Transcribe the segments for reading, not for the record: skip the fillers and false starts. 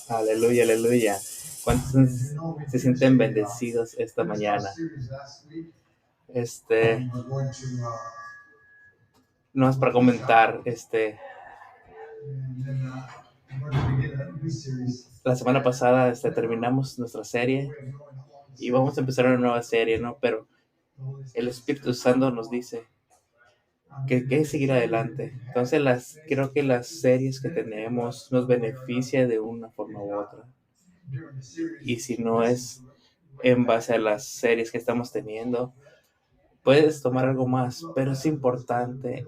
Aleluya, aleluya. ¿Cuántos se sienten bendecidos esta mañana? Este, no es para comentar, la semana pasada terminamos nuestra serie y vamos a empezar una nueva serie, ¿no? Pero el Espíritu Santo nos dice que hay que seguir adelante. Entonces, creo que las series que tenemos nos beneficia de una forma u otra. Y si no es en base a las series que estamos teniendo, puedes tomar algo más, pero es importante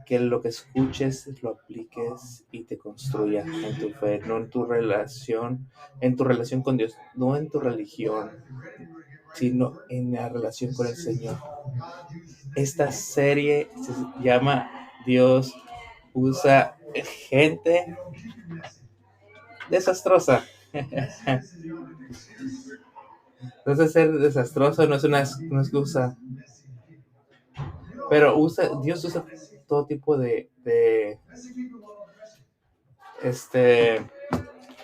que lo que escuches lo apliques y te construya en tu fe, no en tu relación con Dios, no en tu religión, sino en la relación con el Señor. Esta serie se llama Dios usa gente desastrosa. Entonces ser desastroso no es una excusa, pero Dios usa todo tipo este,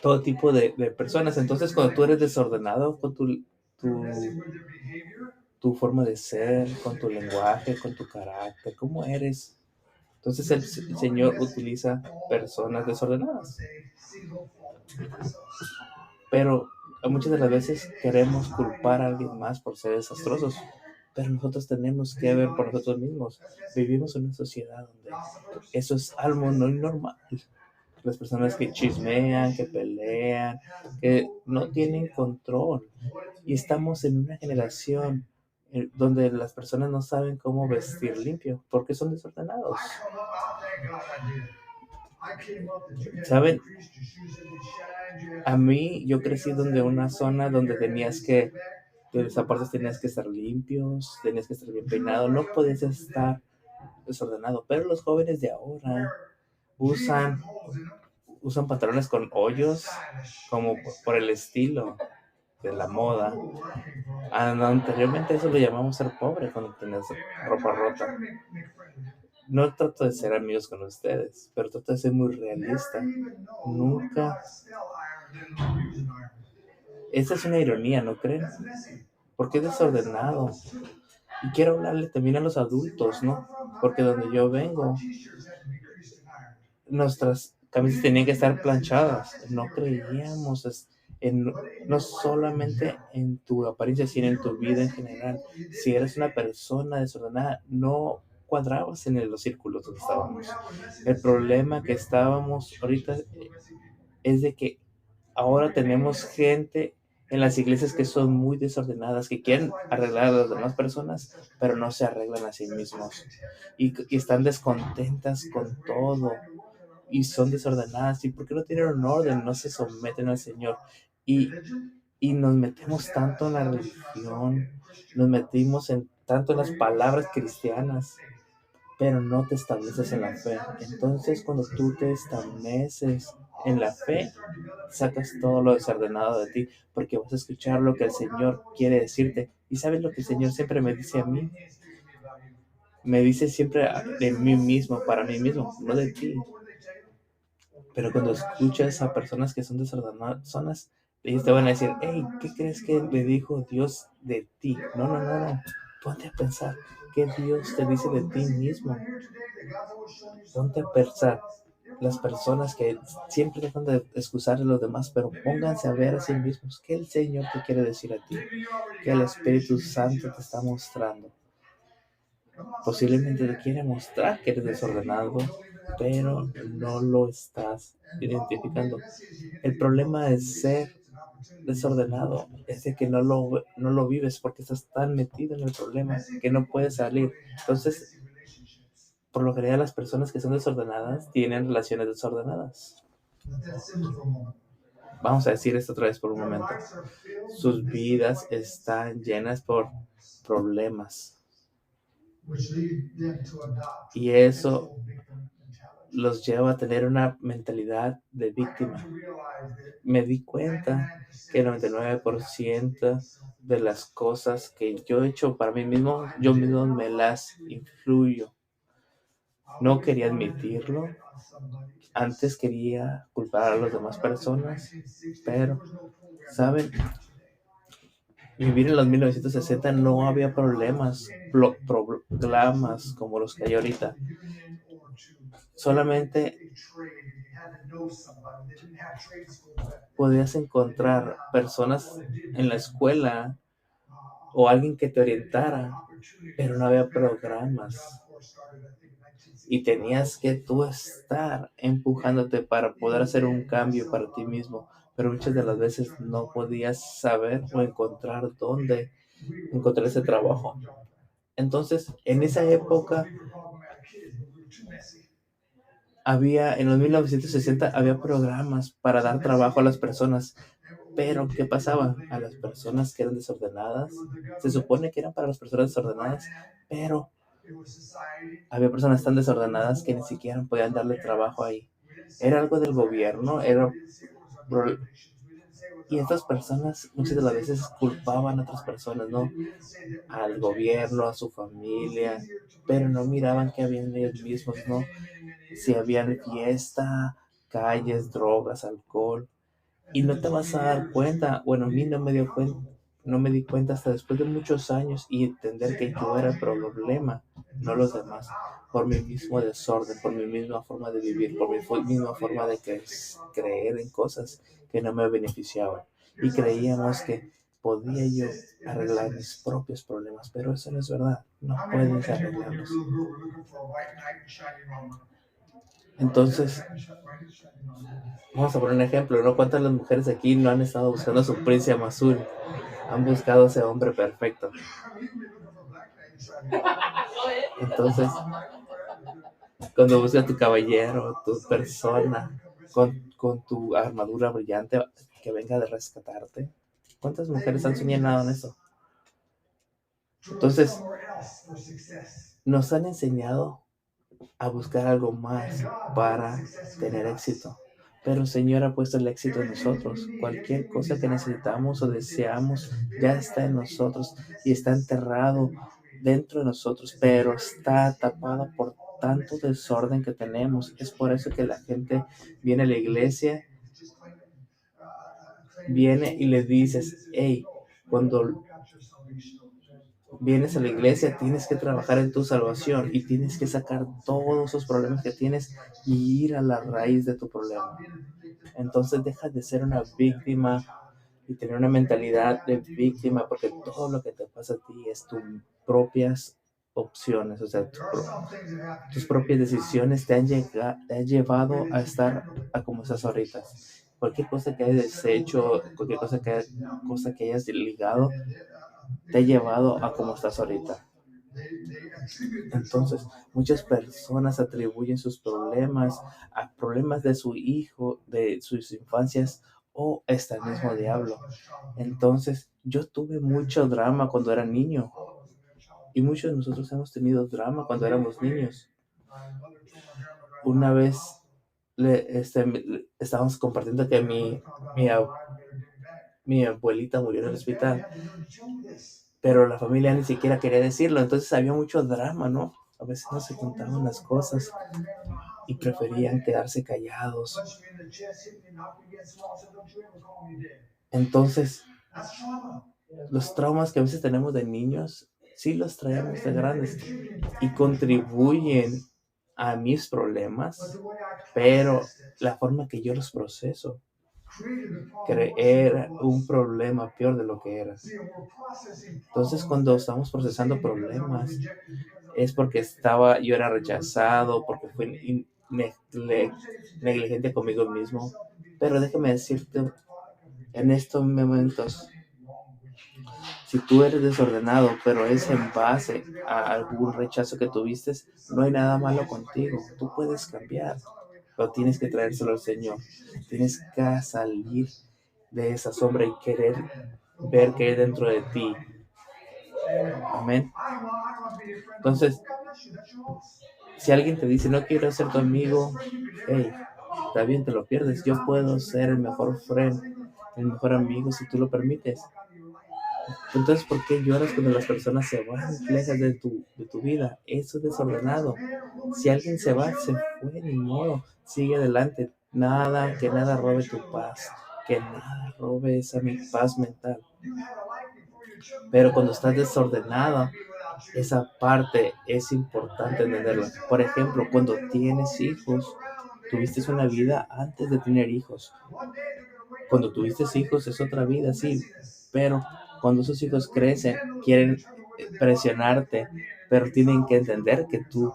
todo tipo de personas. Entonces cuando tú eres desordenado con tu, tu forma de ser, con tu lenguaje, con tu carácter, cómo eres, entonces el Señor utiliza personas desordenadas. Pero muchas de las veces queremos culpar a alguien más por ser desastrosos, pero nosotros tenemos que ver por nosotros mismos. Vivimos en una sociedad donde eso es algo no normal. Las personas que chismean, que pelean, que no tienen control. Y estamos en una generación donde las personas no saben cómo vestir limpio porque son desordenados. ¿Saben? A mí, yo crecí donde una zona donde tus zapatos tenías que estar limpios, tenías que estar bien peinado, no podías estar desordenado. Pero los jóvenes de ahora usan, usan pantalones con hoyos, como por el estilo de la moda. Anteriormente eso lo llamamos ser pobre cuando tenías ropa rota. No trato de ser amigos con ustedes, pero trato de ser muy realista. Nunca. Esa es una ironía, ¿no creen? Porque es desordenado. Y quiero hablarle también a los adultos, ¿no? Porque donde yo vengo, nuestras camisas tenían que estar planchadas. No creíamos en, no solamente en tu apariencia, sino en tu vida en general. Si eres una persona desordenada, no cuadrabas en los círculos donde estábamos. El problema que estábamos ahorita es de que ahora tenemos gente en las iglesias que son muy desordenadas, que quieren arreglar a las demás personas, pero no se arreglan a sí mismos. Y están descontentas con todo. Y son desordenadas. ¿Y por qué no tienen un orden? No se someten al Señor. Y, y nos metemos tanto en la religión, nos metimos tanto en las palabras cristianas, pero no te estableces en la fe. Entonces, cuando tú te estableces en la fe, sacas todo lo desordenado de ti, porque vas a escuchar lo que el Señor quiere decirte. ¿Y sabes lo que el Señor siempre me dice a mí? Me dice siempre de mí mismo, para mí mismo, no de ti. Pero cuando escuchas a personas que son desordenadas, ellos te van a decir, hey, ¿qué crees que le dijo Dios de ti? No, no, no, no. Ponte a pensar qué Dios te dice de ti mismo. Ponte a pensar las personas que siempre tratan de excusar a los demás, pero pónganse a ver a sí mismos qué el Señor te quiere decir a ti, qué el Espíritu Santo te está mostrando. Posiblemente te quiere mostrar que eres desordenado, pero no lo estás identificando. El problema de ser desordenado es de que no lo vives porque estás tan metido en el problema que no puedes salir. Entonces, por lo general, las personas que son desordenadas tienen relaciones desordenadas. Vamos a decir esto otra vez por un momento. Sus vidas están llenas por problemas. Y eso los lleva a tener una mentalidad de víctima. Me di cuenta que el 99% de las cosas que yo he hecho para mí mismo, yo mismo me las influyo. No quería admitirlo, Antes quería culpar a las demás personas, pero, ¿saben? Vivir en los 1960 no había problemas como los que hay ahorita. Solamente podías encontrar personas en la escuela o alguien que te orientara, pero no había programas. Y tenías que tú estar empujándote para poder hacer un cambio para ti mismo. Pero muchas de las veces no podías saber o encontrar dónde encontrar ese trabajo. Entonces, en esa época en los 1960 había programas para dar trabajo a las personas, pero ¿qué pasaba? A las personas que eran desordenadas, se supone que eran para las personas desordenadas, pero había personas tan desordenadas que ni siquiera podían darle trabajo ahí. Era algo del gobierno, y estas personas muchas de las veces culpaban a otras personas, ¿no? Al gobierno, a su familia, pero no miraban que habían ellos mismos, ¿no? Si habían fiesta, calles, drogas, alcohol, y no te vas a dar cuenta. Bueno, a mí no me di cuenta hasta después de muchos años y entender que yo era el problema, no los demás, por mi mismo desorden, por mi misma forma de vivir, por mi misma forma de creer en cosas que no me beneficiaban. Y creíamos que podía yo arreglar mis propios problemas, pero eso no es verdad, no puedes arreglarlos. Entonces, vamos a poner un ejemplo, ¿no? ¿Cuántas de las mujeres aquí no han estado buscando a su príncipe azul? Han buscado a ese hombre perfecto. Entonces, cuando buscas tu caballero, tu persona, con tu armadura brillante que venga de rescatarte, ¿cuántas mujeres han soñado en eso? Entonces, nos han enseñado a buscar algo más para tener éxito. Pero el Señor ha puesto el éxito en nosotros. Cualquier cosa que necesitamos o deseamos ya está en nosotros y está enterrado dentro de nosotros, pero está tapado por tanto desorden que tenemos. Es por eso que la gente viene a la iglesia, viene y le dices, hey, cuando vienes a la iglesia, tienes que trabajar en tu salvación y tienes que sacar todos esos problemas que tienes y ir a la raíz de tu problema. Entonces deja de ser una víctima y tener una mentalidad de víctima, porque todo lo que te pasa a ti es tus propias opciones, o sea, tus propias decisiones te han llevado a estar a como estás ahorita. Cualquier cosa que hayas hecho, cualquier cosa que hayas ligado, te ha llevado a como estás ahorita. Entonces, muchas personas atribuyen sus problemas a problemas de su hijo, de sus infancias o hasta el mismo diablo. Entonces, yo tuve mucho drama cuando era niño y muchos de nosotros hemos tenido drama cuando éramos niños. Una vez estábamos compartiendo que mi abuelita murió en el hospital, pero la familia ni siquiera quería decirlo, entonces había mucho drama, ¿no? A veces no se contaban las cosas y preferían quedarse callados. Entonces, los traumas que a veces tenemos de niños, sí los traemos de grandes y contribuyen a mis problemas, pero la forma que yo los proceso era un problema peor de lo que era. Entonces, cuando estamos procesando problemas, es porque yo era rechazado, porque fui negligente conmigo mismo. Pero déjame decirte, en estos momentos, si tú eres desordenado, pero es en base a algún rechazo que tuviste, no hay nada malo contigo. Tú puedes cambiar, pero tienes que traérselo al Señor. Tienes que salir de esa sombra y querer ver qué hay dentro de ti. Amén. Entonces, si alguien te dice, no quiero ser tu amigo, hey, está bien, te lo pierdes. Yo puedo ser el mejor friend, el mejor amigo si tú lo permites. Entonces, ¿por qué lloras cuando las personas se van lejos de tu vida? Eso es desordenado. Si alguien se va, se fue, ni modo, sigue adelante. Nada, que nada robe tu paz, que nada robe esa paz mental. Pero cuando estás desordenado, esa parte es importante entenderla. Por ejemplo, cuando tienes hijos, tuviste una vida antes de tener hijos. Cuando tuviste hijos es otra vida, sí, pero cuando esos hijos crecen, quieren presionarte, pero tienen que entender que tú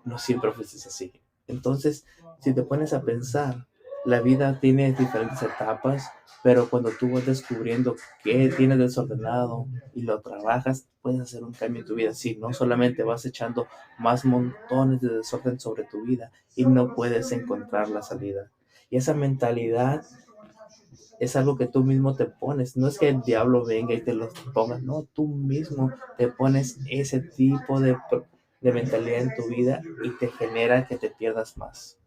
no siempre fuiste así. Entonces, si te pones a pensar, la vida tiene diferentes etapas, pero cuando tú vas descubriendo qué tienes desordenado y lo trabajas, puedes hacer un cambio en tu vida. Sí, no solamente vas echando más montones de desorden sobre tu vida y no puedes encontrar la salida. Y esa mentalidad es algo que tú mismo te pones. No es que el diablo venga y te lo ponga, no, tú mismo te pones ese tipo de mentalidad en tu vida y te genera que te pierdas más.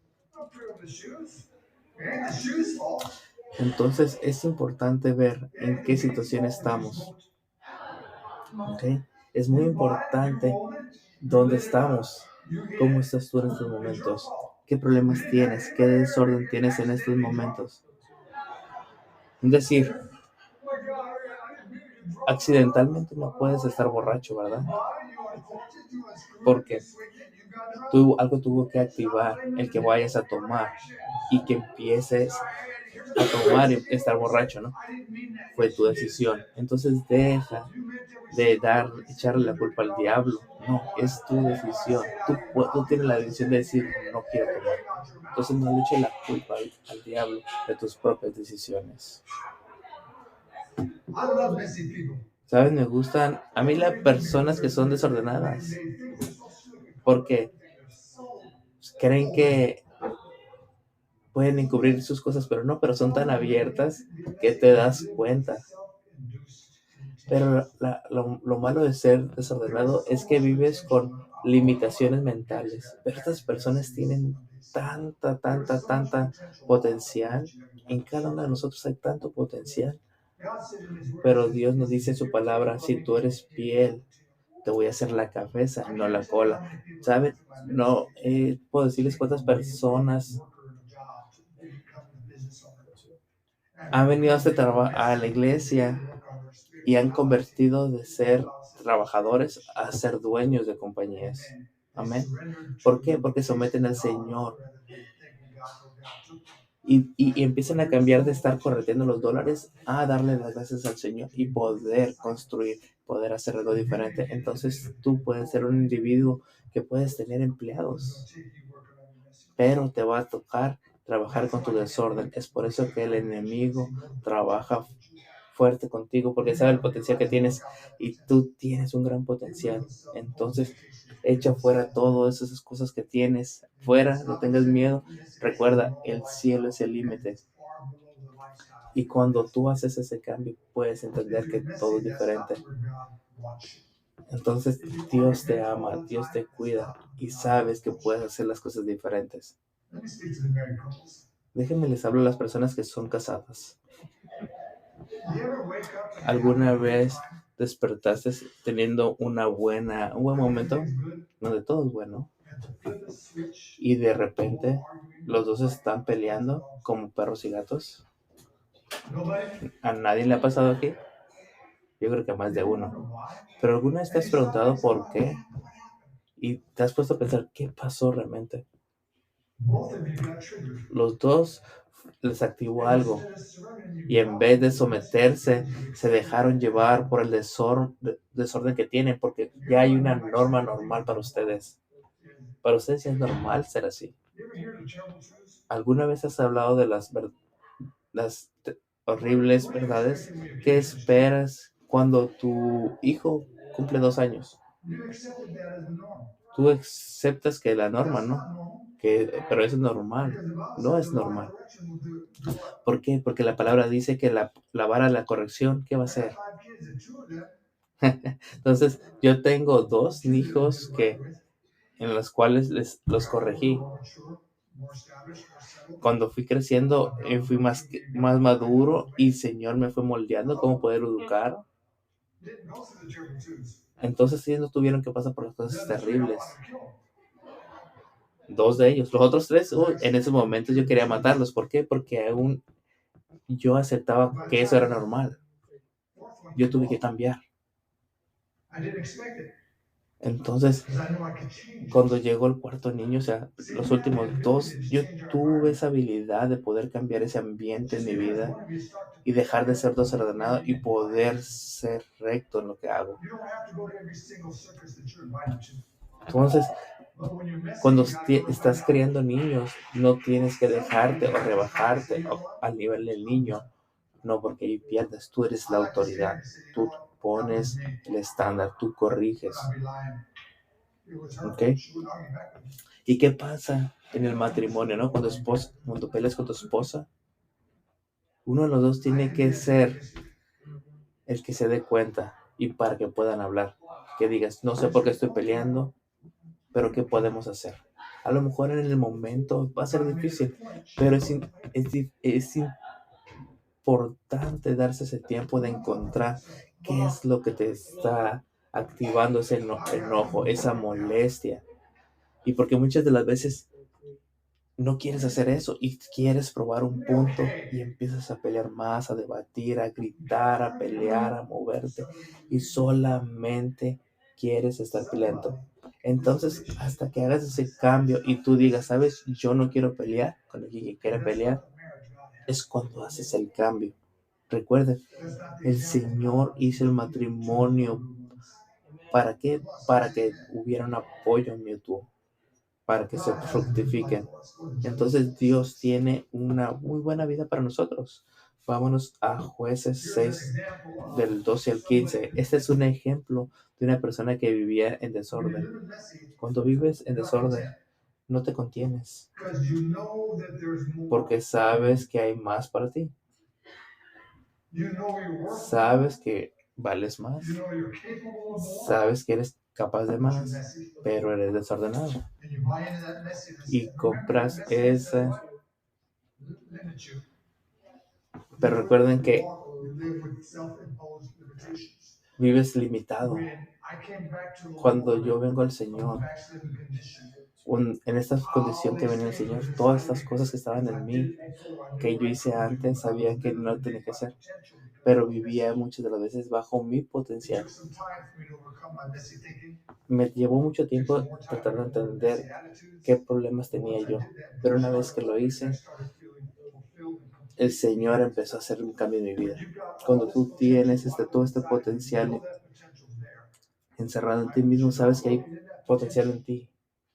Entonces es importante ver en qué situación estamos. ¿Ok? Es muy importante dónde estamos, cómo estás tú en estos momentos, qué problemas tienes, qué desorden tienes en estos momentos. Es decir, accidentalmente no puedes estar borracho, ¿verdad? Porque algo tuvo que activar el que vayas a tomar y que empieces a tomar y estar borracho, ¿no? Fue tu decisión. Entonces deja de echarle la culpa al diablo. No, es tu decisión. Tú tienes la decisión de decir, no quiero tomar. Entonces no le eches la culpa al diablo de tus propias decisiones. ¿Sabes? Me gustan a mí las personas que son desordenadas. Porque creen que pueden encubrir sus cosas, pero no, pero son tan abiertas que te das cuenta. Pero lo malo de ser desordenado es que vives con limitaciones mentales. Pero estas personas tienen tanta potencial. En cada uno de nosotros hay tanto potencial. Pero Dios nos dice en su palabra, si tú eres piel, te voy a hacer la cabeza, no la cola. ¿Saben? No, puedo decirles cuántas personas han venido a la iglesia y han convertido de ser trabajadores a ser dueños de compañías. Amén. ¿Por qué? Porque someten al Señor. Y empiezan a cambiar de estar correteando los dólares a darle las gracias al Señor y poder construir, poder hacer algo diferente. Entonces tú puedes ser un individuo que puedes tener empleados, pero te va a tocar trabajar con tu desorden. Es por eso que el enemigo trabaja fuerte contigo porque sabe el potencial que tienes y tú tienes un gran potencial. Entonces, echa fuera todas esas cosas que tienes. Fuera, no tengas miedo. Recuerda, el cielo es el límite. Y cuando tú haces ese cambio, puedes entender que todo es diferente. Entonces, Dios te ama, Dios te cuida y sabes que puedes hacer las cosas diferentes. Déjenme les hablo a las personas que son casadas. ¿Alguna vez despertaste teniendo un buen momento donde todo es bueno y de repente los dos están peleando como perros y gatos? ¿A nadie le ha pasado aquí? Yo creo que a más de uno. Pero ¿alguna vez te has preguntado por qué? Y te has puesto a pensar, ¿qué pasó realmente? Los dos les activó algo y en vez de someterse, se dejaron llevar por el desorden que tienen, porque ya hay una norma normal para ustedes. Para ustedes ya es normal ser así. ¿Alguna vez has hablado de las horribles verdades que esperas cuando tu hijo cumple 2 años? Tú aceptas que la norma, ¿no? Pero eso es normal. No es normal. ¿Por qué? Porque la palabra dice que la vara de la corrección, ¿qué va a hacer? Entonces, yo tengo 2 hijos en los cuales los corregí. Cuando fui creciendo, fui más maduro y el Señor me fue moldeando cómo poder educar. Entonces ellos no tuvieron que pasar por las cosas terribles. 2 de ellos. Los otros 3, en ese momento yo quería matarlos. ¿Por qué? Porque aún yo aceptaba que eso era normal. Yo tuve que cambiar. Entonces, cuando llegó el cuarto niño, o sea, los últimos 2, yo tuve esa habilidad de poder cambiar ese ambiente en mi vida y dejar de ser desordenado y poder ser recto en lo que hago. Entonces, cuando estás criando niños, no tienes que dejarte o rebajarte al nivel del niño. No, porque ahí pierdes. Tú eres la autoridad. Tú pones el estándar. Tú corriges. ¿Ok? ¿Y qué pasa en el matrimonio, no? Cuando peleas con tu esposa, uno de los dos tiene que ser el que se dé cuenta y para que puedan hablar. Que digas, no sé por qué estoy peleando, pero ¿qué podemos hacer? A lo mejor en el momento va a ser difícil, pero es importante darse ese tiempo de encontrar qué es lo que te está activando ese enojo, esa molestia. Y porque muchas de las veces no quieres hacer eso y quieres probar un punto y empiezas a pelear más, a debatir, a gritar, a pelear, a moverte y solamente quieres estar peleando. Entonces, hasta que hagas ese cambio y tú digas, sabes, yo no quiero pelear con alguien que quiere pelear, es cuando haces el cambio. Recuerden, el Señor hizo el matrimonio. ¿Para qué? Para que hubiera un apoyo mutuo, para que se fructifiquen. Entonces Dios tiene una muy buena vida para nosotros. Vámonos a Jueces 6 del 12 al 15. Este es un ejemplo de una persona que vivía en desorden. Cuando vives en desorden, no te contienes, porque sabes que hay más para ti. Sabes que vales más. Sabes que eres capaz de más, pero eres desordenado. Y compras esa. Pero recuerden que vives limitado. Cuando yo vengo al Señor, en esta condición que venía el Señor, todas estas cosas que estaban en mí, que yo hice antes, sabía que no tenía que hacer, pero vivía muchas de las veces bajo mi potencial. Me llevó mucho tiempo tratar de entender qué problemas tenía yo, pero una vez que lo hice, el Señor empezó a hacer un cambio en mi vida. Cuando tú tienes todo este potencial encerrado en ti mismo, sabes que hay potencial en ti,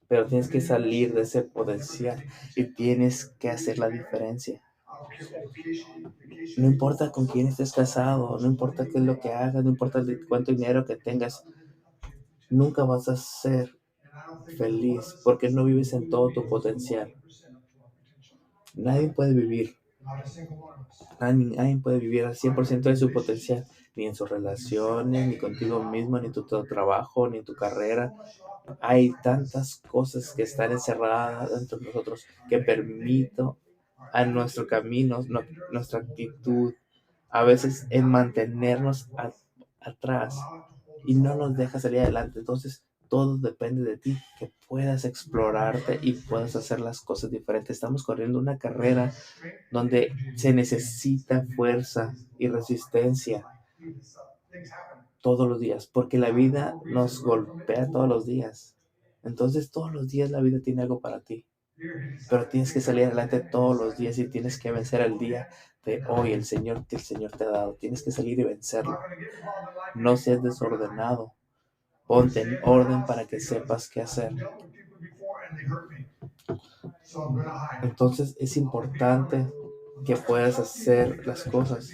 pero tienes que salir de ese potencial y tienes que hacer la diferencia. No importa con quién estés casado, no importa qué es lo que hagas, no importa cuánto dinero que tengas, nunca vas a ser feliz porque no vives en todo tu potencial. Nadie puede vivir. Nadie puede vivir al 100% de su potencial, ni en sus relaciones, ni contigo mismo, ni en tu trabajo, ni en tu carrera. Hay tantas cosas que están encerradas dentro de nosotros que permito a nuestro camino, nuestra actitud, a veces en mantenernos atrás y no nos deja salir adelante. Entonces, todo depende de ti, que puedas explorarte y puedas hacer las cosas diferentes. Estamos corriendo una carrera donde se necesita fuerza y resistencia todos los días, porque la vida nos golpea todos los días. Entonces, todos los días la vida tiene algo para ti, pero tienes que salir adelante todos los días y tienes que vencer el día de hoy, que el Señor te ha dado. Tienes que salir y vencerlo. No seas desordenado. Ponte en orden para que sepas qué hacer. Entonces es importante que puedas hacer las cosas.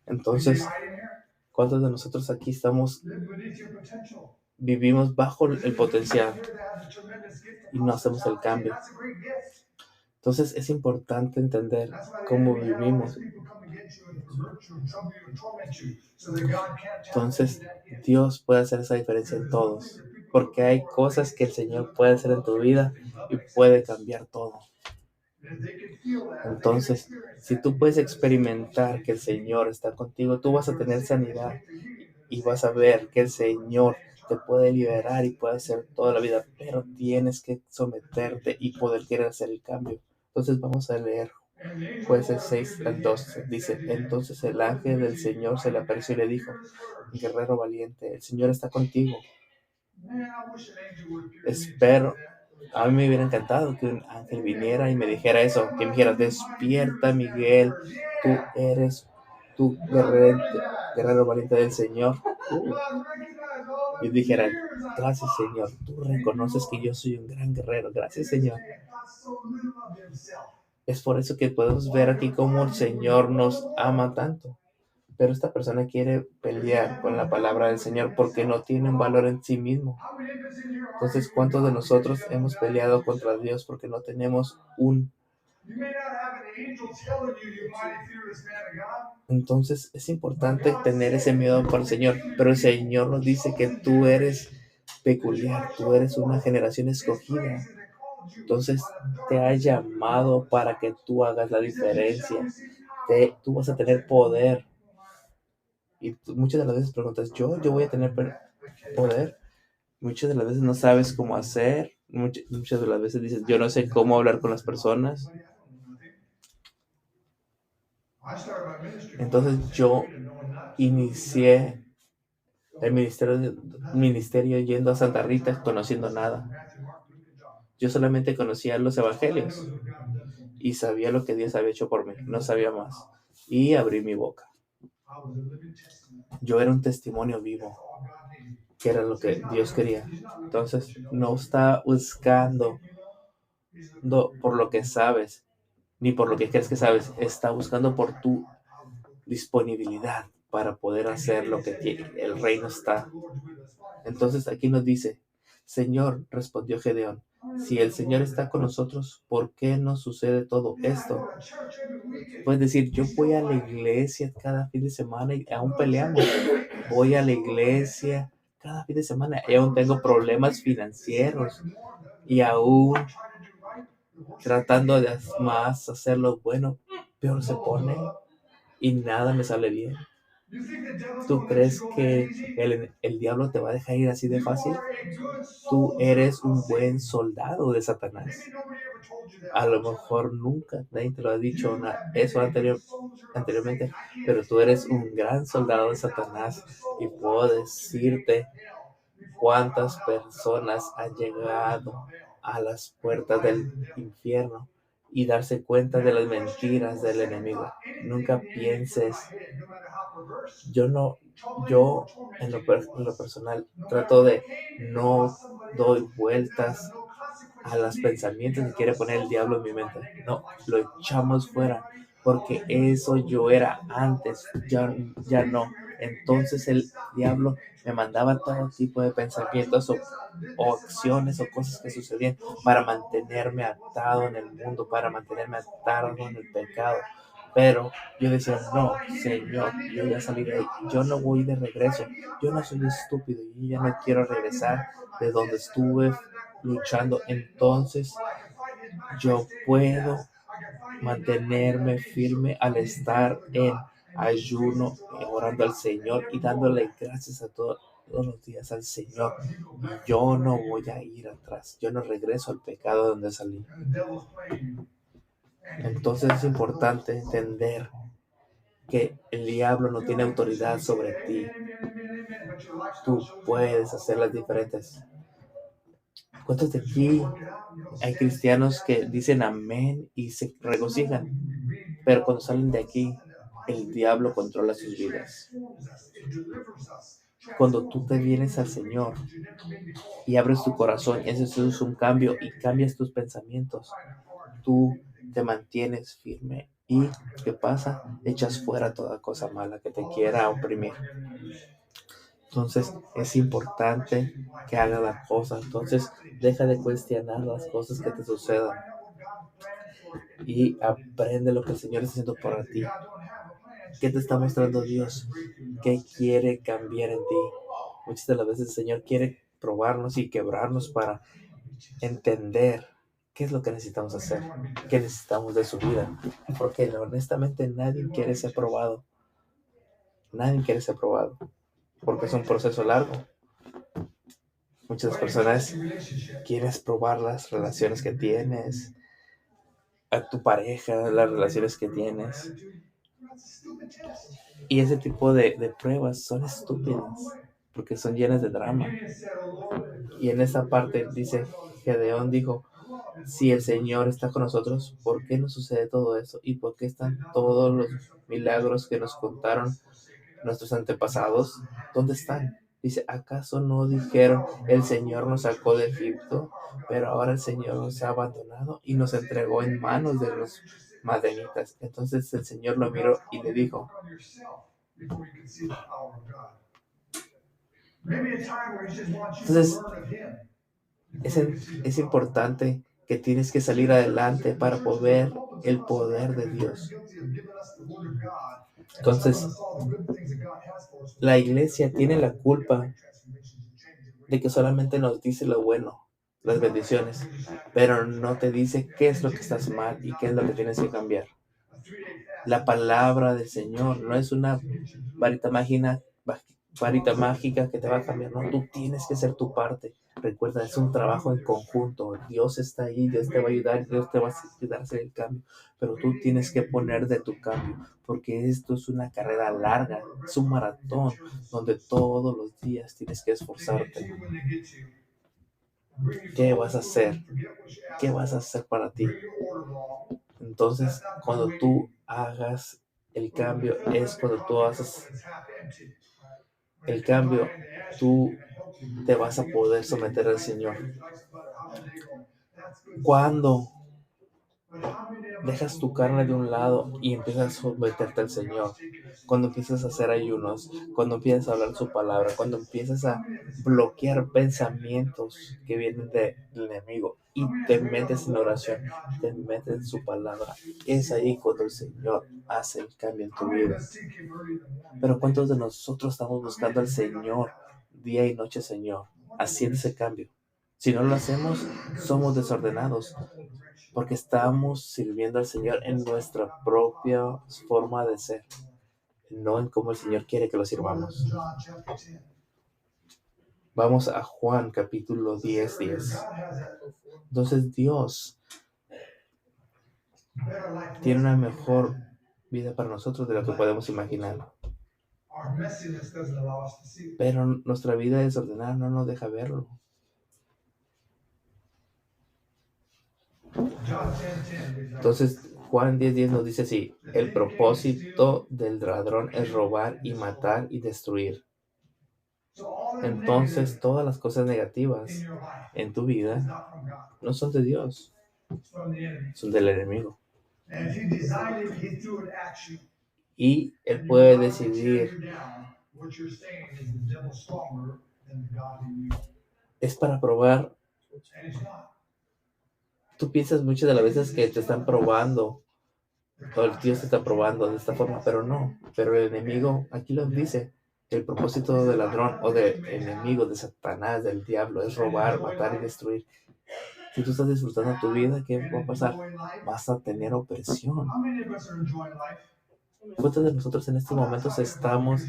Entonces, ¿cuántos de nosotros aquí vivimos bajo el potencial y no hacemos el cambio? Entonces es importante entender cómo vivimos. Entonces Dios puede hacer esa diferencia en todos, porque hay cosas que el Señor puede hacer en tu vida y puede cambiar todo. Entonces, si tú puedes experimentar que el Señor está contigo, tú vas a tener sanidad y vas a ver que el Señor te puede liberar y puede hacer toda la vida, pero tienes que someterte y poder querer hacer el cambio. Entonces vamos a leer Jueces 6 al 12. Dice, entonces el ángel del Señor se le apareció y le dijo, guerrero valiente, el Señor está contigo. Espero, a mí me hubiera encantado que un ángel viniera y me dijera eso, que me dijera, despierta Miguel, tú eres tu guerrero valiente del Señor. Y dijera, gracias Señor, tú reconoces que yo soy un gran guerrero, gracias Señor. Es por eso que podemos ver aquí cómo el Señor nos ama tanto. Pero esta persona quiere pelear con la palabra del Señor porque no tiene un valor en sí mismo. Entonces, ¿cuántos de nosotros hemos peleado contra Dios porque no tenemos un... Entonces, es importante tener ese miedo por el Señor, pero el Señor nos dice que tú eres peculiar, tú eres una generación escogida. Entonces, te ha llamado para que tú hagas la diferencia. Tú vas a tener poder. Y muchas de las veces preguntas, ¿yo voy a tener poder? Muchas de las veces no sabes cómo hacer. Muchas de las veces dices, yo no sé cómo hablar con las personas. Entonces yo inicié el ministerio yendo a Santa Rita, conociendo nada. Yo solamente conocía los evangelios y sabía lo que Dios había hecho por mí, no sabía más. Y abrí mi boca. Yo era un testimonio vivo, que era lo que Dios quería. Entonces, no está buscando por lo que sabes, ni por lo que crees que sabes, está buscando por tu disponibilidad para poder hacer lo que el reino está. Entonces aquí nos dice, Señor, respondió Gedeón, si el Señor está con nosotros, ¿por qué nos sucede todo esto? Puedes decir, yo voy a la iglesia cada fin de semana y aún peleamos. Voy a la iglesia cada fin de semana y aún tengo problemas financieros y aún tratando de más hacer lo bueno, peor se pone y nada me sale bien. ¿Tú crees que el diablo te va a dejar ir así de fácil? Tú eres un buen soldado de Satanás. A lo mejor nunca nadie te lo ha dicho eso anteriormente, pero tú eres un gran soldado de Satanás y puedo decirte cuántas personas han llegado a las puertas del infierno y darse cuenta de las mentiras del enemigo. Nunca pienses, yo en lo personal trato de no doy vueltas a los pensamientos que quiere poner el diablo en mi mente. No, lo echamos fuera, porque eso yo era antes, ya no. Entonces el diablo me mandaba todo tipo de pensamientos o acciones o cosas que sucedían para mantenerme atado en el mundo, para mantenerme atado en el pecado. Pero yo decía, no, Señor, yo ya salí de ahí, yo no voy de regreso, yo no soy estúpido, yo ya no quiero regresar de donde estuve luchando. Entonces yo puedo mantenerme firme al estar en ayuno, orando al Señor y dándole gracias a todos los días al Señor. Y yo no voy a ir atrás, yo no regreso al pecado donde salí. Entonces es importante entender que el diablo no tiene autoridad sobre ti. Tú puedes hacer las diferentes. ¿Cuántos de aquí hay cristianos que dicen amén y se regocijan? Pero cuando salen de aquí, el diablo controla sus vidas. Cuando tú te vienes al Señor y abres tu corazón, eso es un cambio y cambias tus pensamientos. Tú te mantienes firme y ¿qué pasa? Echas fuera toda cosa mala que te quiera oprimir. Entonces es importante que hagas las cosas. Entonces deja de cuestionar las cosas que te sucedan y aprende lo que el Señor está haciendo por ti. ¿Qué te está mostrando Dios? ¿Qué quiere cambiar en ti? Muchas de las veces el Señor quiere probarnos y quebrarnos para entender qué es lo que necesitamos hacer, qué necesitamos de su vida. Porque honestamente nadie quiere ser probado. Nadie quiere ser probado. Porque es un proceso largo. Muchas personas quieres probar las relaciones que tienes, a tu pareja, las relaciones que tienes. Y ese tipo de pruebas son estúpidas, porque son llenas de drama. Y en esa parte dice, Gedeón dijo, si el Señor está con nosotros, ¿por qué nos sucede todo eso? ¿Y por qué están todos los milagros que nos contaron nuestros antepasados? ¿Dónde están? Dice, ¿acaso no dijeron, el Señor nos sacó de Egipto, pero ahora el Señor nos ha abandonado y nos entregó en manos de los madenitas? Entonces el Señor lo miró y le dijo, entonces es importante que tienes que salir adelante para poder el poder de Dios. Entonces, la iglesia tiene la culpa de que solamente nos dice lo bueno, las bendiciones, pero no te dice qué es lo que estás mal y qué es lo que tienes que cambiar. La palabra del Señor no es una varita mágica que te va a cambiar, no, tú tienes que hacer tu parte. Recuerda, es un trabajo en conjunto. Dios está ahí, Dios te va a ayudar, Dios te va a ayudar a hacer el cambio, pero tú tienes que poner de tu cambio, porque esto es una carrera larga, es un maratón donde todos los días tienes que esforzarte. ¿Qué vas a hacer? ¿Qué vas a hacer para ti? Entonces, cuando tú hagas el cambio, es cuando tú haces el cambio, tú te vas a poder someter al Señor. Cuando dejas tu carne de un lado y empiezas a someterte al Señor, cuando empiezas a hacer ayunos, cuando empiezas a hablar su palabra, cuando empiezas a bloquear pensamientos que vienen del enemigo y te metes en oración, te metes en su palabra, es ahí cuando el Señor hace el cambio en tu vida. Pero ¿cuántos de nosotros estamos buscando al Señor día y noche, Señor, haciendo ese cambio? Si no lo hacemos, somos desordenados, porque estamos sirviendo al Señor en nuestra propia forma de ser, no en cómo el Señor quiere que lo sirvamos. Vamos a Juan capítulo 10:10. Entonces Dios tiene una mejor vida para nosotros de lo que podemos imaginar. Pero nuestra vida desordenada no nos deja verlo. Entonces, Juan 10:10 nos dice así, el propósito del ladrón es robar y matar y destruir. Entonces, todas las cosas negativas en tu vida no son de Dios, son del enemigo. Y él puede decidir, es para probar. Tú piensas muchas de las veces que te están probando, o el Dios te está probando de esta forma, pero no. Pero el enemigo, aquí lo dice, el propósito del ladrón o del enemigo, de Satanás, del diablo, es robar, matar y destruir. Si tú estás disfrutando tu vida, ¿qué va a pasar? Vas a tener opresión. ¿Cuántos de nosotros en estos momentos estamos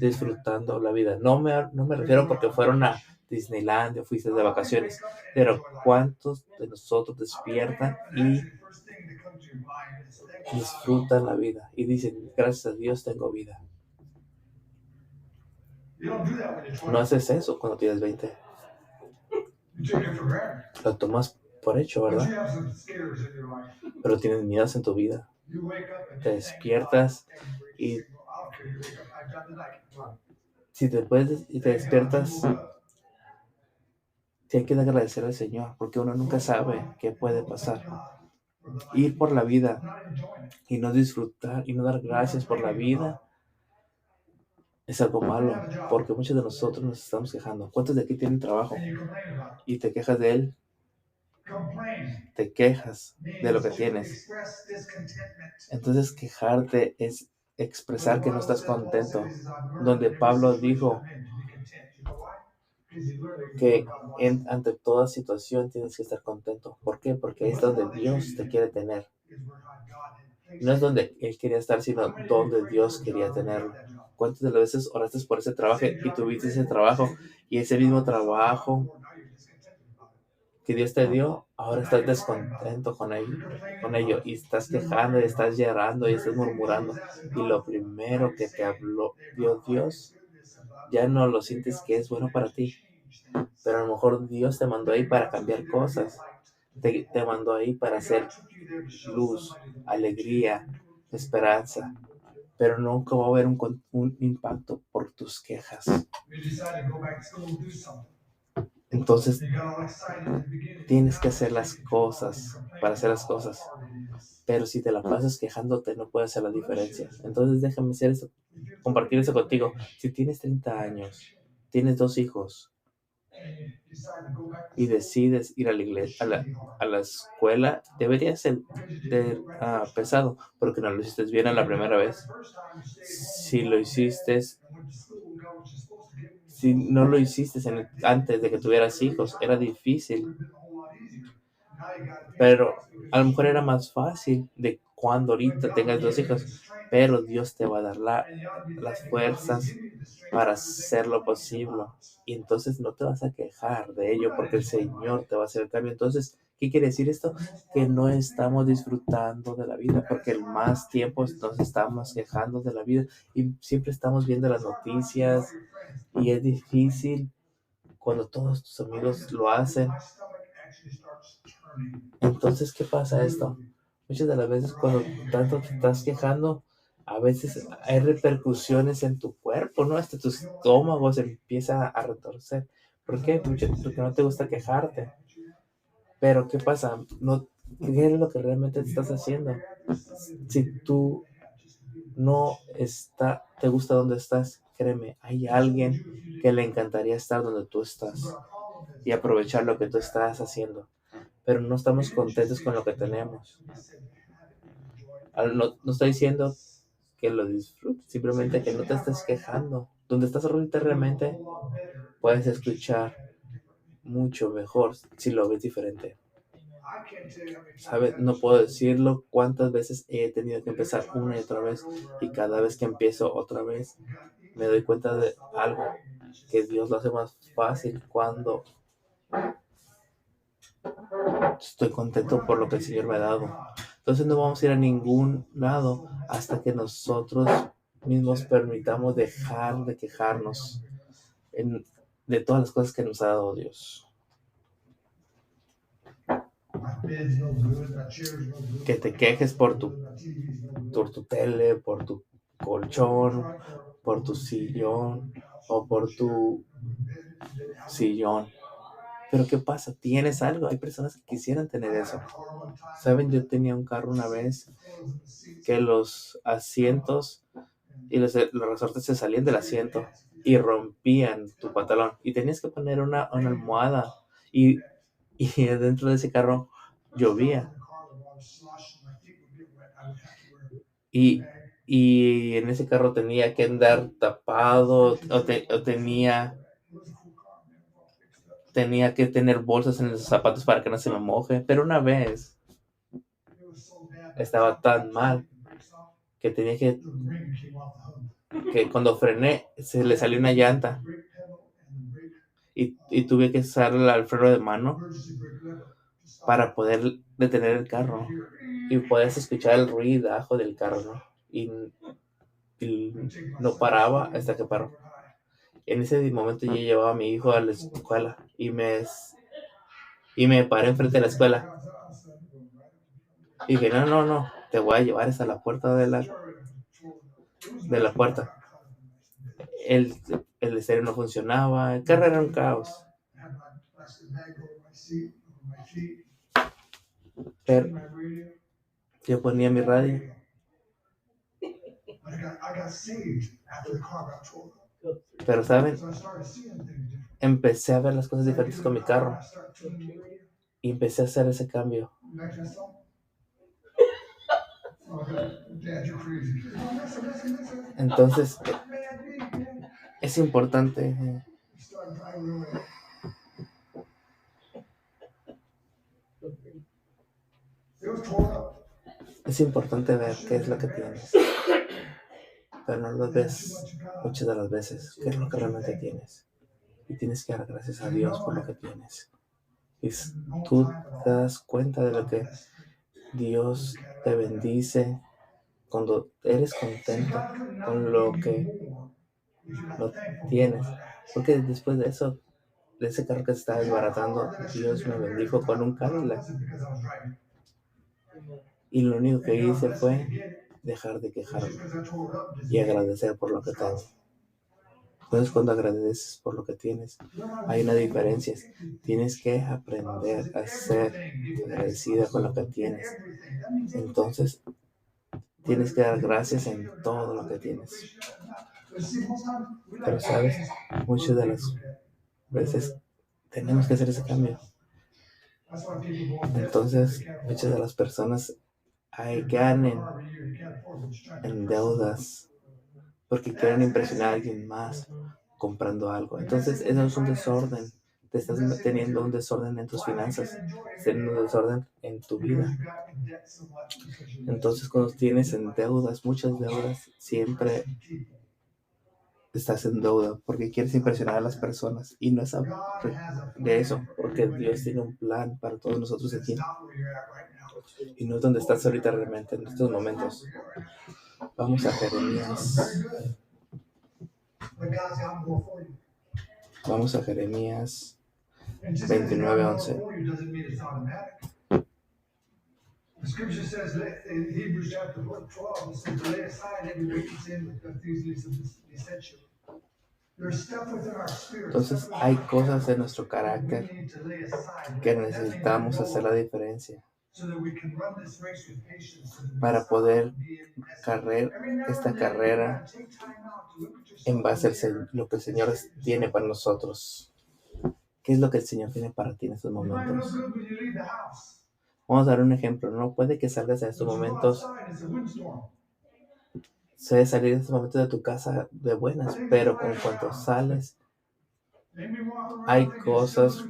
disfrutando la vida? No me refiero porque fueron a Disneyland o fuiste de vacaciones, pero ¿cuántos de nosotros despiertan y disfrutan la vida y dicen, gracias a Dios tengo vida? No haces eso cuando tienes 20. Lo tomas por hecho, ¿verdad? Pero tienes miedos en tu vida. Te despiertas y si te puedes y te despiertas, te hay que agradecer al Señor, porque uno nunca sabe qué puede pasar. Ir por la vida y no disfrutar y no dar gracias por la vida es algo malo, porque muchos de nosotros nos estamos quejando. ¿Cuántos de aquí tienen trabajo y te quejas de él? Te quejas de lo que tienes. Entonces quejarte es expresar que no estás contento. Donde Pablo dijo que ante toda situación tienes que estar contento. ¿Por qué? Porque ahí es donde Dios te quiere tener. No es donde Él quería estar, sino donde Dios quería tenerlo. ¿Cuántas de las veces oraste por ese trabajo y tuviste ese trabajo y ese mismo trabajo que Dios te dio, ahora estás descontento con ello y estás quejando y estás llorando y estás murmurando y lo primero que te habló Dios ya no lo sientes que es bueno para ti, pero a lo mejor Dios te mandó ahí para cambiar cosas, te mandó ahí para hacer luz, alegría, esperanza, pero nunca va a haber un impacto por tus quejas. Entonces tienes que hacer las cosas para hacer las cosas, pero si te la pasas quejándote no puedes hacer la diferencia. Entonces déjame hacer eso, compartir eso contigo. Si tienes 30 años, tienes 2 hijos y decides ir a la iglesia, a la escuela, debería ser pesado, porque no lo hiciste bien a la primera vez. Si lo hiciste, si no lo hiciste antes de que tuvieras hijos, era difícil, pero a lo mejor era más fácil de cuando ahorita tengas 2 hijos, pero Dios te va a dar las fuerzas para hacer lo posible. Y entonces no te vas a quejar de ello porque el Señor te va a hacer el cambio. Entonces, ¿qué quiere decir esto? Que no estamos disfrutando de la vida porque el más tiempo nos estamos quejando de la vida y siempre estamos viendo las noticias y es difícil cuando todos tus amigos lo hacen. Entonces, ¿qué pasa esto? Muchas de las veces cuando tanto te estás quejando, a veces hay repercusiones en tu cuerpo, ¿no? Hasta tu estómago se empieza a retorcer. ¿Por qué? Porque no te gusta quejarte. Pero ¿qué pasa? No, ¿qué es lo que realmente te estás haciendo? Si tú no te gusta donde estás, créeme, hay alguien que le encantaría estar donde tú estás y aprovechar lo que tú estás haciendo. Pero no estamos contentos con lo que tenemos. No estoy diciendo que lo disfrutes, simplemente que no te estés quejando. Donde estás ahorita realmente puedes escuchar mucho mejor si lo ves diferente. ¿Sabes? No puedo decirlo cuántas veces he tenido que empezar una y otra vez y cada vez que empiezo otra vez me doy cuenta de algo, que Dios lo hace más fácil cuando estoy contento por lo que el Señor me ha dado. Entonces no vamos a ir a ningún lado hasta que nosotros mismos permitamos dejar de quejarnos de todas las cosas que nos ha dado Dios. Que te quejes por tu tele, por tu colchón, por tu sillón o por tu sillón. Pero ¿qué pasa? ¿Tienes algo? Hay personas que quisieran tener eso. ¿Saben? Yo tenía un carro una vez que los asientos y los resortes se salían del asiento y rompían tu pantalón. Y tenías que poner una almohada. Y dentro de ese carro llovía. Y en ese carro tenía que andar tapado o tenía que tener bolsas en los zapatos para que no se me moje. Pero una vez estaba tan mal que tenía que cuando frené se le salió una llanta y tuve que usar el freno de mano para poder detener el carro y puedes escuchar el ruidajo del carro, ¿no? Y no paraba hasta que paró. En ese momento yo llevaba a mi hijo a la escuela y me paré enfrente de la escuela y dije, no, te voy a llevar hasta la puerta de la puerta. El, el estéreo no funcionaba, el carro era un caos. Pero yo ponía mi radio. Pero, ¿saben? Empecé a ver las cosas diferentes con mi carro. Y empecé a hacer ese cambio. Entonces, es importante. Es importante ver qué es lo que tienes, pero no lo ves muchas de las veces, qué es lo que realmente tienes. Y tienes que dar gracias a Dios por lo que tienes. Y tú te das cuenta de lo que Dios te bendice cuando eres contento con lo que no tienes. Porque después de eso, de ese carro que se estaba desbaratando, Dios me bendijo con un Cadillac. Y lo único que hice fue dejar de quejarme y agradecer por lo que tengo. Entonces, cuando agradeces por lo que tienes, hay una diferencia. Tienes que aprender a ser agradecida con lo que tienes. Entonces, tienes que dar gracias en todo lo que tienes. Pero, ¿sabes? Muchas de las veces tenemos que hacer ese cambio. Entonces, muchas de las personas quedan en deudas porque quieren impresionar a alguien más comprando algo. Entonces, eso es un desorden. Te estás teniendo un desorden en tus finanzas, teniendo un desorden en tu vida. Entonces, cuando tienes en deudas, muchas deudas, siempre estás en deuda porque quieres impresionar a las personas y no es de eso, porque Dios tiene un plan para todos nosotros aquí y no es donde estás ahorita realmente en estos momentos. Vamos a Jeremías. Vamos a Jeremías 29:11. The scripture says in Hebrews chapter 12, it says, lay aside every weight and sin that easily beset you. Entonces hay cosas en nuestro carácter que necesitamos hacer la diferencia para poder correr esta carrera en base a lo que el Señor tiene para nosotros. ¿Qué es lo que el Señor tiene para ti en estos momentos? Vamos a dar un ejemplo. No puede que salgas en estos momentos, se salir en estos momentos de tu casa de buenas, pero en cuanto sales, hay cosas,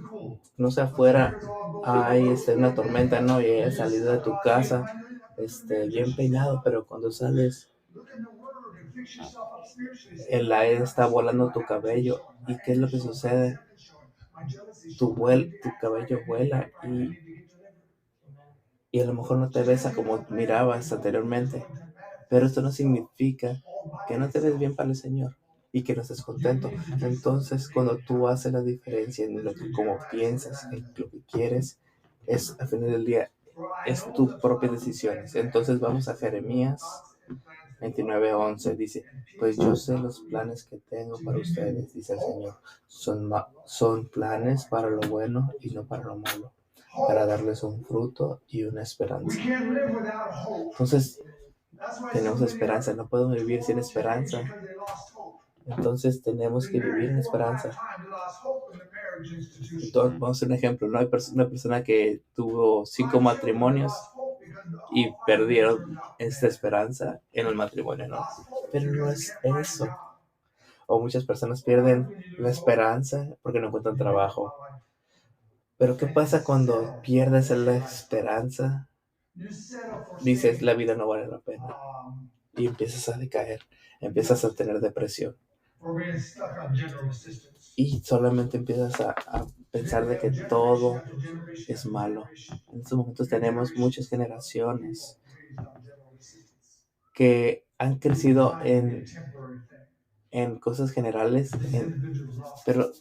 no sé, afuera hay una tormenta, ¿no? Y has salido de tu casa bien peinado, pero cuando sales, el aire está volando tu cabello. ¿Y qué es lo que sucede? Tu cabello vuela y a lo mejor no te ves a como mirabas anteriormente. Pero esto no significa que no te ves bien para el Señor y que no estés contento. Entonces, cuando tú haces la diferencia en lo que como piensas, en lo que quieres, es al final del día, es tus propias decisiones. Entonces vamos a Jeremías 29:11. Dice, pues yo sé los planes que tengo para ustedes, dice el Señor. Son planes para lo bueno y no para lo malo, para darles un fruto y una esperanza. Entonces, tenemos esperanza, no podemos vivir sin esperanza. Entonces tenemos que vivir en esperanza. Entonces, vamos a hacer un ejemplo, ¿no? Hay una persona que tuvo 5 matrimonios y perdieron esta esperanza en el matrimonio, ¿no? Pero no es eso. O muchas personas pierden la esperanza porque no encuentran trabajo. Pero ¿qué pasa cuando pierdes la esperanza? Dices, la vida no vale la pena. Y empiezas a decaer, empiezas a tener depresión. Y solamente empiezas a pensar de que todo es malo. En estos momentos tenemos muchas generaciones que han crecido en cosas generales, pero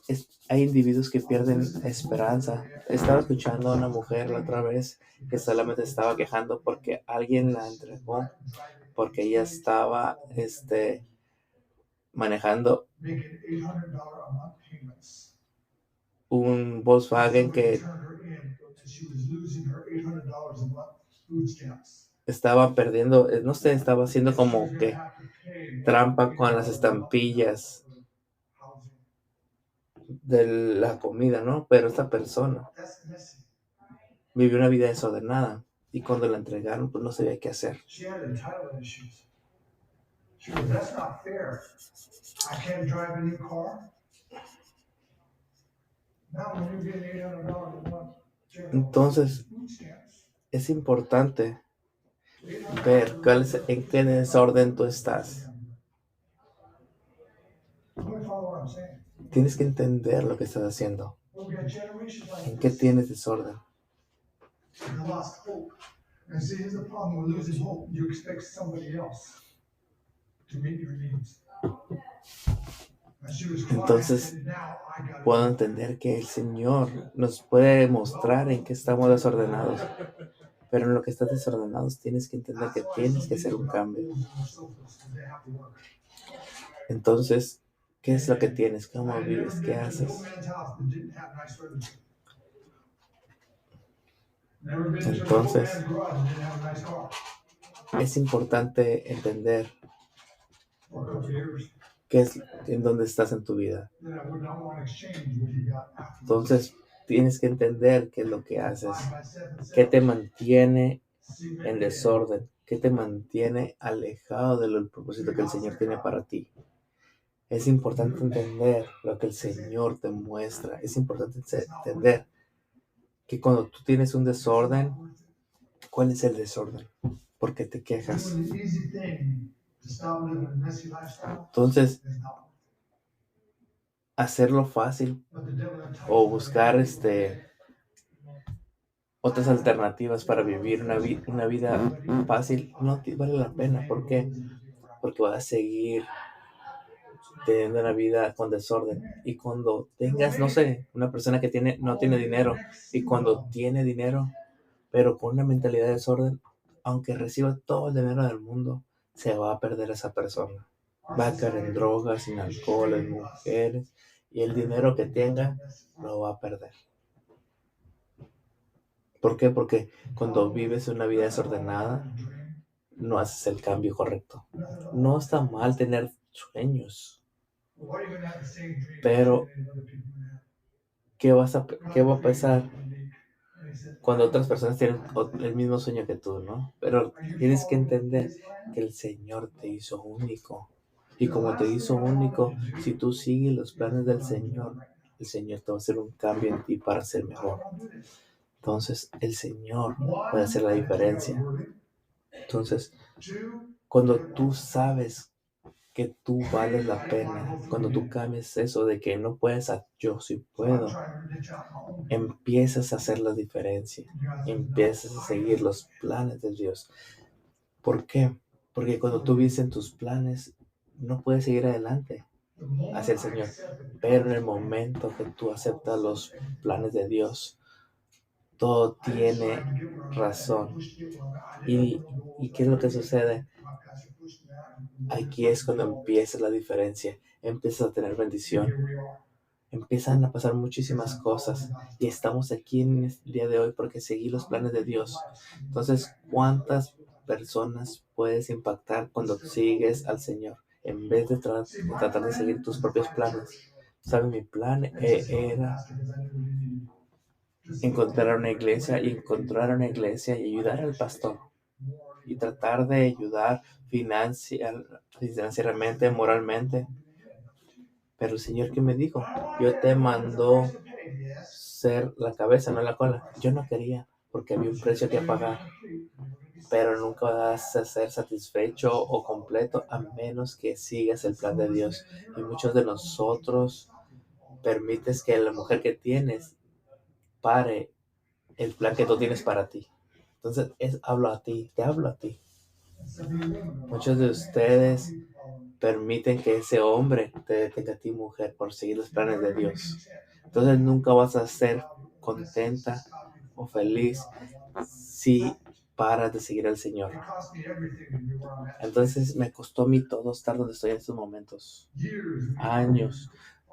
hay individuos que pierden esperanza. Estaba escuchando a una mujer la otra vez que solamente estaba quejando porque alguien la entregó, porque ella estaba manejando un Volkswagen que estaba perdiendo, no sé, estaba haciendo como que trampa con las estampillas de la comida, ¿no? Pero esta persona vivió una vida desordenada y cuando la entregaron, pues no sabía qué hacer. Entonces, es importante ver en qué desorden tú estás. Tienes que entender lo que estás haciendo. ¿En qué tienes desorden? Entonces puedo entender que el Señor nos puede mostrar en qué estamos desordenados, pero en lo que estás desordenados tienes que entender que tienes que hacer un cambio. Entonces, ¿qué es lo que tienes? ¿Cómo vives? ¿Qué haces? Entonces, es importante entender qué es en dónde estás en tu vida. Entonces, tienes que entender qué es lo que haces, qué te mantiene en desorden, qué te mantiene alejado del propósito que el Señor tiene para ti. Es importante entender lo que el Señor te muestra. Es importante entender que cuando tú tienes un desorden, ¿cuál es el desorden? ¿Por qué te quejas? Entonces, hacerlo fácil o buscar otras alternativas para vivir una vida fácil no te vale la pena. ¿Por qué? Porque vas a seguir teniendo una vida con desorden. Y cuando tengas, no sé, una persona que no tiene dinero, y cuando tiene dinero, pero con una mentalidad de desorden, aunque reciba todo el dinero del mundo, se va a perder esa persona. Va a caer en drogas, en alcohol, en mujeres, y el dinero que tenga lo va a perder. ¿Por qué? Porque cuando vives una vida desordenada, no haces el cambio correcto. No está mal tener sueños, pero ¿qué va a pasar cuando otras personas tienen el mismo sueño que tú, no? Pero tienes que entender que el Señor te hizo único. Y como te hizo único, si tú sigues los planes del Señor, el Señor te va a hacer un cambio en ti para ser mejor. Entonces, el Señor puede hacer la diferencia. Entonces, cuando tú sabes que tú vales la pena, cuando tú cambias eso de que no puedes, yo sí puedo, empiezas a hacer la diferencia, empiezas a seguir los planes de Dios. ¿Por qué? Porque cuando tú vives en tus planes, no puedes seguir adelante hacia el Señor. Pero en el momento que tú aceptas los planes de Dios, todo tiene razón. ¿Y qué es lo que sucede? Aquí es cuando empieza la diferencia. Empiezas a tener bendición. Empiezan a pasar muchísimas cosas. Y estamos aquí en el día de hoy porque seguí los planes de Dios. Entonces, ¿cuántas personas puedes impactar cuando sigues al Señor? En vez de tratar de seguir tus propios planes. ¿Sabes? Mi plan era encontrar una iglesia y ayudar al pastor. Y tratar de ayudar financieramente, moralmente. Pero el Señor, ¿qué me dijo? Yo te mando ser la cabeza, no la cola. Yo no quería, porque había un precio que pagar. Pero nunca vas a ser satisfecho o completo a menos que sigas el plan de Dios. Y muchos de nosotros permites que la mujer que tienes pare el plan que tú tienes para ti. Entonces, hablo a ti, te hablo a ti. Muchos de ustedes permiten que ese hombre te detenga a ti, mujer, por seguir los planes de Dios. Entonces nunca vas a ser contenta o feliz si paras de seguir al Señor. Entonces me costó a mí todo estar donde estoy en estos momentos. Años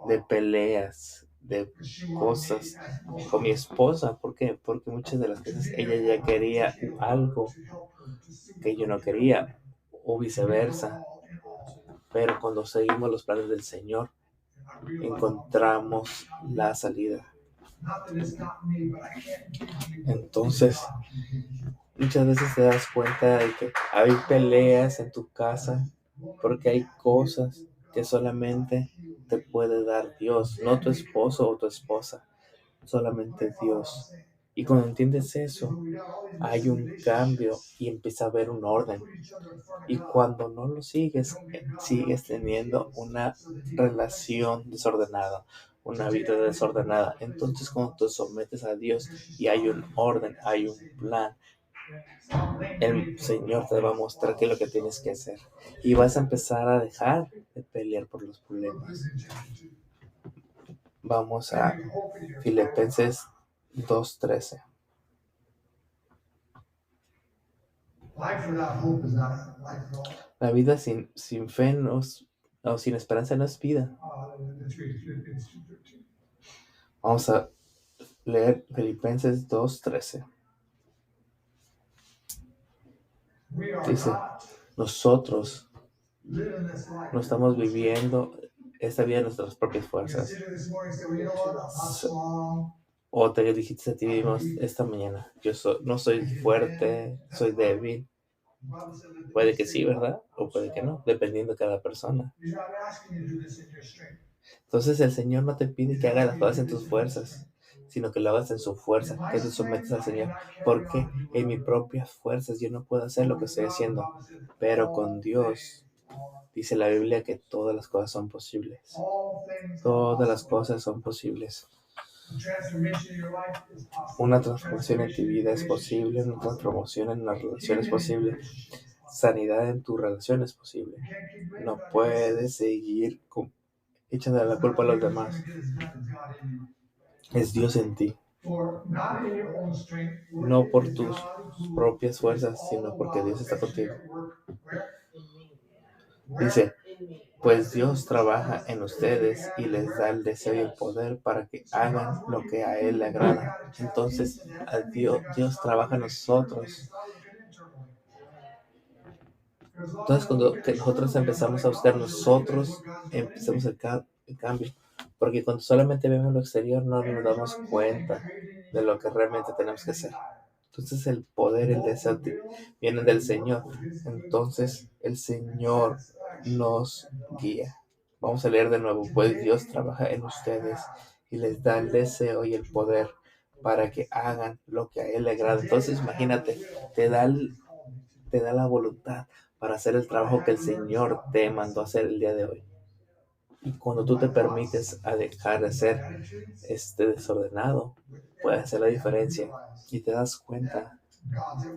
de peleas, de cosas con mi esposa. ¿Por qué? Porque muchas de las veces ella ya quería algo que yo no quería, o viceversa. Pero cuando seguimos los planes del Señor, encontramos la salida. Entonces, muchas veces te das cuenta de que hay peleas en tu casa porque hay cosas que solamente te puede dar Dios, no tu esposo o tu esposa, solamente Dios. Y cuando entiendes eso, hay un cambio y empieza a haber un orden. Y cuando no lo sigues, sigues teniendo una relación desordenada, una vida desordenada. Entonces, cuando te sometes a Dios y hay un orden, hay un plan, el Señor te va a mostrar qué es lo que tienes que hacer. Y vas a empezar a dejar de pelear por los problemas. Vamos a Filipenses 2:13. La vida sin fe o sin esperanza no es vida. Vamos a leer Filipenses 2:13. Dice, nosotros no estamos viviendo esta vida en nuestras propias fuerzas. O te dijiste a ti mismo esta mañana, no soy fuerte, soy débil. Puede que sí, ¿verdad? O puede que no, dependiendo de cada persona. Entonces el Señor no te pide que hagas las cosas en tus fuerzas, sino que lo hagas en su fuerza, que te sometas al Señor. Porque en mis propias fuerzas yo no puedo hacer lo que estoy haciendo, pero con Dios dice la Biblia que todas las cosas son posibles. Todas las cosas son posibles. Una transformación en tu vida es posible, una transformación en una relación es posible, sanidad en tu relación es posible. No puedes seguir echando la culpa a los demás. Es Dios en ti. No por tus propias fuerzas, sino porque Dios está contigo. Dice, pues Dios trabaja en ustedes y les da el deseo y el poder para que hagan lo que a Él le agrada. Entonces, Dios trabaja en nosotros. Entonces, cuando nosotros empezamos a buscar, nosotros empezamos el cambio. Porque cuando solamente vemos lo exterior, no nos damos cuenta de lo que realmente tenemos que hacer. Entonces, el poder, el deseo vienen del Señor. Entonces, el Señor nos guía. Vamos a leer de nuevo. Pues Dios trabaja en ustedes y les da el deseo y el poder para que hagan lo que a Él le agrada. Entonces, imagínate, te da la voluntad para hacer el trabajo que el Señor te mandó a hacer el día de hoy. Y cuando tú te permites a dejar de ser desordenado, puedes hacer la diferencia y te das cuenta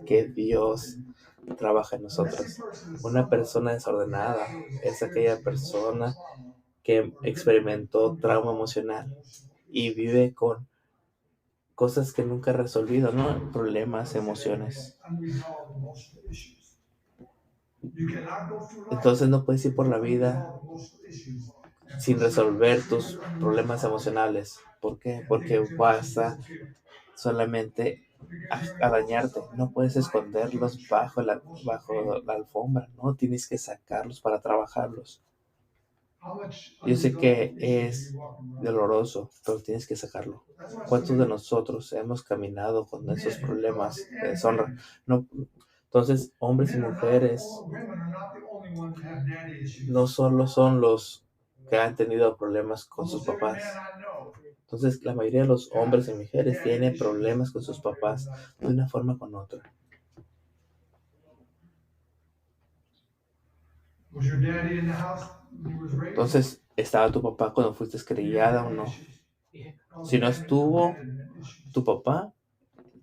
que Dios trabaja en nosotros. Una persona desordenada es aquella persona que experimentó trauma emocional y vive con cosas que nunca ha resolvido, ¿no? Problemas, emociones. Entonces no puedes ir por la vida sin resolver tus problemas emocionales. ¿Por qué? Porque vas a solamente a dañarte. No puedes esconderlos bajo la alfombra, ¿no? Tienes que sacarlos para trabajarlos. Yo sé que es doloroso, pero tienes que sacarlo. ¿Cuántos de nosotros hemos caminado con esos problemas de deshonra? No, entonces, hombres y mujeres no solo son los que han tenido problemas con sus papás. Entonces, la mayoría de los hombres y mujeres tienen problemas con sus papás de una forma o con otra. Entonces, ¿estaba tu papá cuando fuiste criada o no? Si no estuvo tu papá,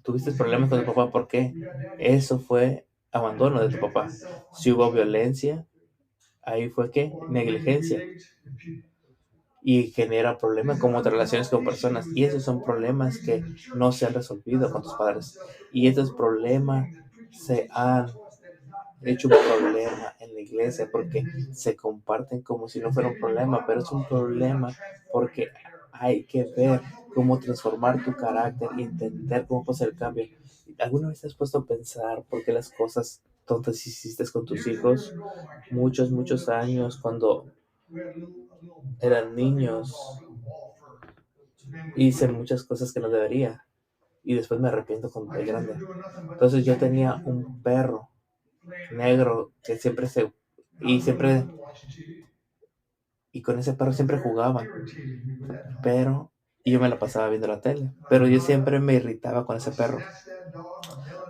tuviste problemas con tu papá, ¿por qué? Eso fue abandono de tu papá. Si hubo violencia, ahí fue ¿qué? Negligencia. Y genera problemas como te relaciones con personas. Y esos son problemas que no se han resolvido con tus padres. Y estos problemas se han hecho un problema en la iglesia porque se comparten como si no fuera un problema, pero es un problema porque hay que ver cómo transformar tu carácter y entender cómo hacer el cambio. ¿Alguna vez te has puesto a pensar por qué las cosas tontas hiciste con tus hijos muchos años cuando eran niños? Hice muchas cosas que no debería y después me arrepiento cuando de grande. Entonces yo tenía un perro negro que y con ese perro siempre jugaba, pero y yo me la pasaba viendo la tele, pero yo siempre me irritaba con ese perro.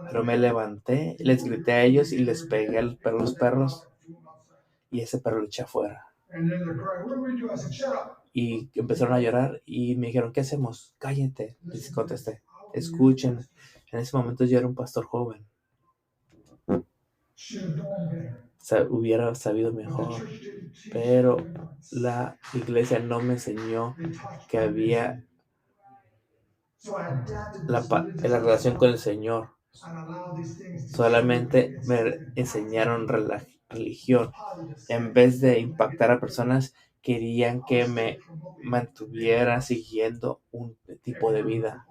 Pero me levanté, les grité a ellos y les pegué al perro, los perros, y ese perro lo eché afuera. Y empezaron a llorar y me dijeron, ¿qué hacemos? Cállate, les contesté, escuchen. En ese momento yo era un pastor joven, hubiera sabido mejor, pero la iglesia no me enseñó que había la relación con el Señor. Solamente me enseñaron religión. En vez de impactar a personas, querían que me mantuviera siguiendo un tipo de vida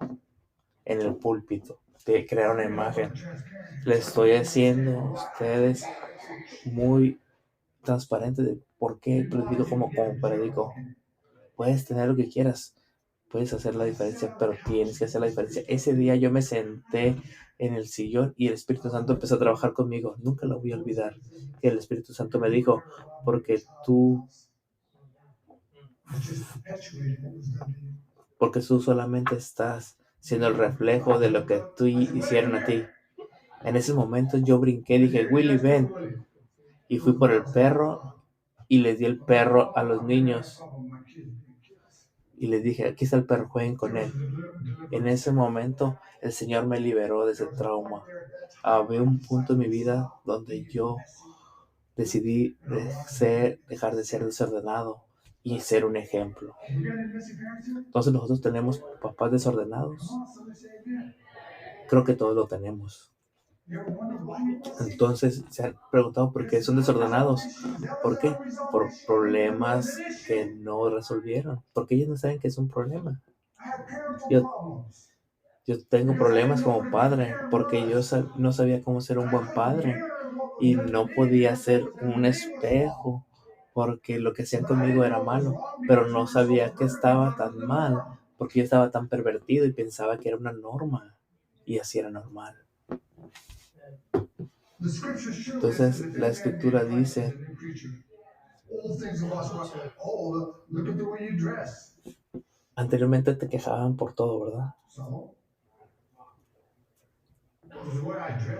en el púlpito, de crear una imagen. Les estoy haciendo a ustedes muy transparente de por qué predico como predico. Puedes tener lo que quieras, puedes hacer la diferencia, pero tienes que hacer la diferencia. Ese día yo me senté en el sillón y el Espíritu Santo empezó a trabajar conmigo. Nunca lo voy a olvidar. Que el Espíritu Santo me dijo, porque tú solamente estás siendo el reflejo de lo que tú hicieron a ti. En ese momento yo brinqué, dije, Willy, ven. Y fui por el perro y les di el perro a los niños. Y les dije, aquí está el perro, jueguen con él. En ese momento el Señor me liberó de ese trauma. Había un punto en mi vida donde yo decidí dejar de ser desordenado y ser un ejemplo. Entonces nosotros tenemos papás desordenados. Creo que todos lo tenemos. Entonces se han preguntado por qué son desordenados. ¿Por qué? Por problemas que no resolvieron. Porque ellos no saben que es un problema. Yo tengo problemas como padre porque yo no sabía cómo ser un buen padre y no podía ser un espejo porque lo que hacían conmigo era malo, pero no sabía que estaba tan mal porque yo estaba tan pervertido y pensaba que era una norma y así era normal. Entonces la escritura dice, anteriormente te quejaban por todo, ¿verdad?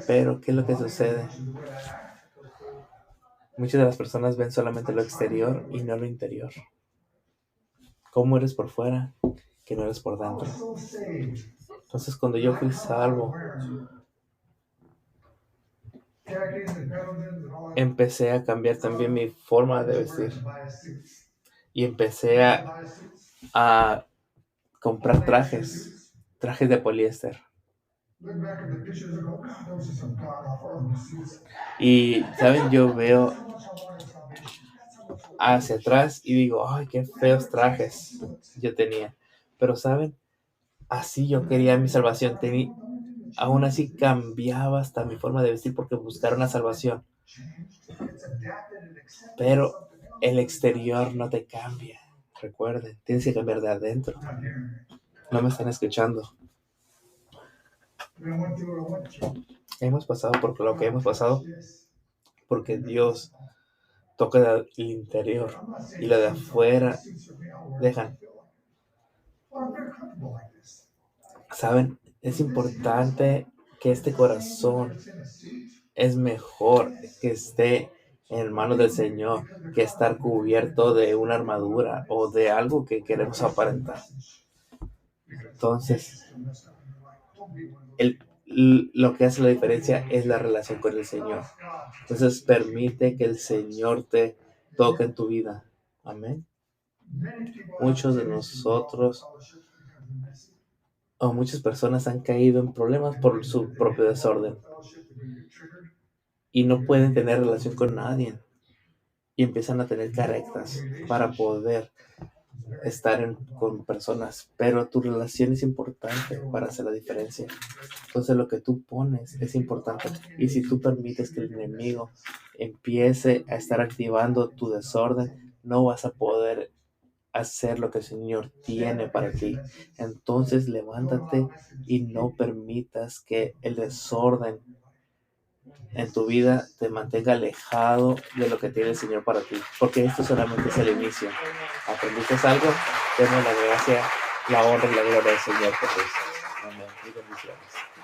Pero ¿qué es lo que sucede? Muchas de las personas ven solamente lo exterior y no lo interior. ¿Cómo eres por fuera? Que no eres por dentro. Entonces cuando yo fui salvo, empecé a cambiar también mi forma de vestir. Y empecé a comprar trajes de poliéster. Y, ¿saben? Yo veo hacia atrás y digo, ay, qué feos trajes yo tenía. Pero, ¿saben? Así yo quería mi salvación. Aún así cambiaba hasta mi forma de vestir porque buscar una salvación. Pero el exterior no te cambia. Recuerden, tienes que cambiar de adentro. No me están escuchando. Hemos pasado por lo que hemos pasado porque Dios toca el interior y lo de afuera dejan. ¿Saben? Es importante que este corazón es mejor que esté en manos del Señor que estar cubierto de una armadura o de algo que queremos aparentar. Entonces, lo que hace la diferencia es la relación con el Señor. Entonces, permite que el Señor te toque en tu vida. Amén. Muchos de nosotros o muchas personas han caído en problemas por su propio desorden y no pueden tener relación con nadie y empiezan a tener caretas para poder estar con personas, pero tu relación es importante para hacer la diferencia. Entonces lo que tú pones es importante y si tú permites que el enemigo empiece a estar activando tu desorden, no vas a poder hacer lo que el Señor tiene para ti. Entonces levántate y no permitas que el desorden en tu vida te mantenga alejado de lo que tiene el Señor para ti, porque esto solamente es el inicio. ¿Aprendiste algo? Demos la gracia la honra y la gloria del Señor Jesús. Amén. Y bendiciones.